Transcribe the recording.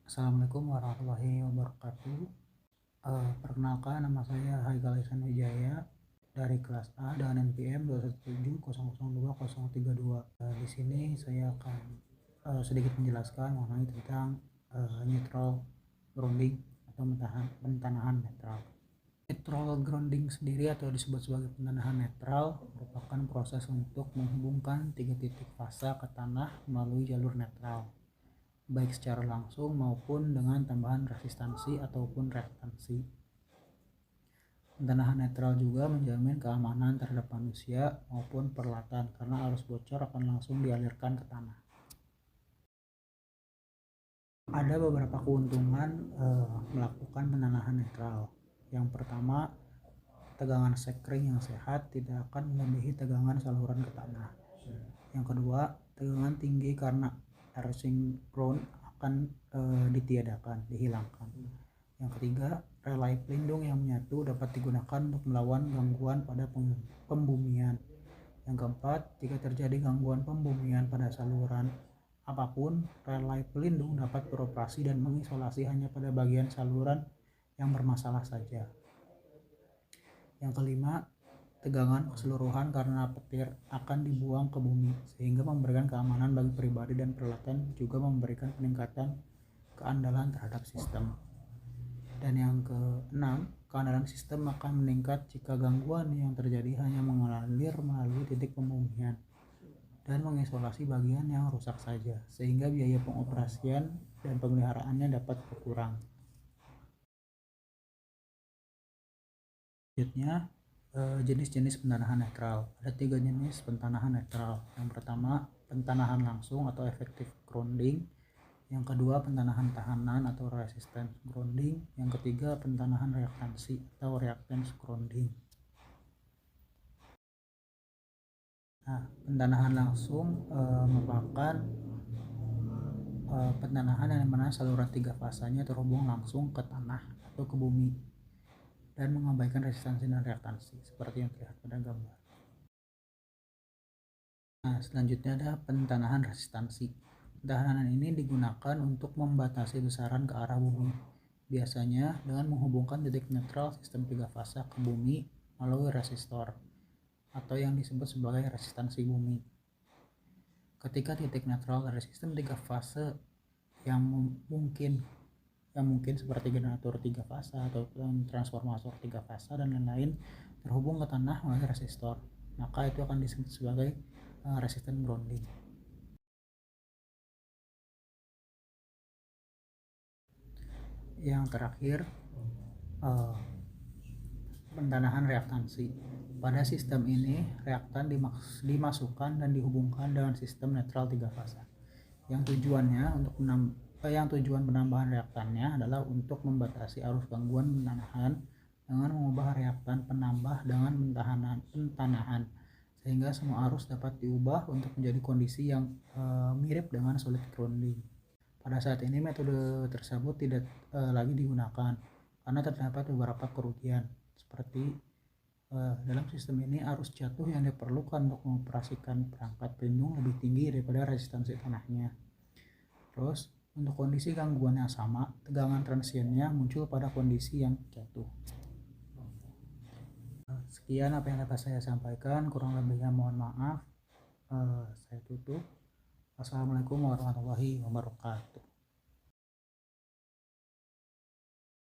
Assalamualaikum warahmatullahi wabarakatuh. Perkenalkan, nama saya Haikal Ihsan Wijaya dari kelas A dengan NPM 217002032. Di sini saya akan sedikit menjelaskan mengenai tentang neutral grounding atau pentanahan netral. Neutral grounding sendiri atau disebut sebagai pentanahan netral merupakan proses untuk menghubungkan 3 titik fasa ke tanah melalui jalur netral, baik secara langsung maupun dengan tambahan resistansi ataupun reaktansi. Pentanahan netral juga menjamin keamanan terhadap manusia maupun peralatan karena arus bocor akan langsung dialirkan ke tanah. Ada beberapa keuntungan melakukan pentanahan netral. Yang pertama, tegangan sekring yang sehat tidak akan melebihi tegangan saluran ke tanah. Yang kedua, tegangan tinggi karena erosion ground akan dihilangkan. Yang ketiga, relay pelindung yang menyatu dapat digunakan untuk melawan gangguan pada pembumian. Yang keempat, jika terjadi gangguan pembumian pada saluran apapun, relay pelindung dapat beroperasi dan mengisolasi hanya pada bagian saluran yang bermasalah saja. Yang kelima, tegangan keseluruhan karena petir akan dibuang ke bumi sehingga memberikan keamanan bagi pribadi dan peralatan, juga memberikan peningkatan keandalan terhadap sistem. Dan yang keenam, keandalan sistem akan meningkat jika gangguan yang terjadi hanya mengalir melalui titik pembumian dan mengisolasi bagian yang rusak saja, sehingga biaya pengoperasian dan pemeliharaannya dapat berkurang. Selanjutnya, jenis-jenis pentanahan netral. Ada 3 jenis pentanahan netral. Yang pertama, pentanahan langsung atau effective grounding. Yang kedua, pentanahan tahanan atau resistance grounding. Yang ketiga, pentanahan reaktansi atau reactance grounding. Nah, pentanahan langsung merupakan pentanahan yang mana saluran 3 fasanya terhubung langsung ke tanah atau ke bumi dan mengabaikan resistansi dan reaktansi seperti yang terlihat pada gambar. Nah, selanjutnya ada pentanahan resistansi. Pentanahan ini digunakan untuk membatasi besaran ke arah bumi, biasanya dengan menghubungkan titik netral sistem 3 fasa ke bumi melalui resistor atau yang disebut sebagai resistansi bumi. Ketika titik netral dari sistem 3 fase yang mungkin seperti generator 3 fasa atau transformator 3 fasa dan lain-lain terhubung ke tanah melalui resistor, maka itu akan disebut sebagai resistant grounding. Yang terakhir, pentanahan reaktansi. Pada sistem ini, reaktan dimasukkan dan dihubungkan dengan sistem netral 3 fasa. Yang tujuan penambahan reaktannya adalah untuk membatasi arus gangguan pentanahan dengan mengubah reaktan penambah dengan pentanahan sehingga semua arus dapat diubah untuk menjadi kondisi yang mirip dengan solid grounding. Pada saat ini metode tersebut tidak lagi digunakan karena terdapat beberapa kerugian seperti dalam sistem ini arus jatuh yang diperlukan untuk mengoperasikan perangkat pelindung lebih tinggi daripada resistansi tanahnya. Terus untuk kondisi gangguan yang sama, tegangan transiennya muncul pada kondisi yang jatuh. Sekian apa yang dapat saya sampaikan, kurang lebihnya mohon maaf. Saya tutup. Wassalamualaikum warahmatullahi wabarakatuh.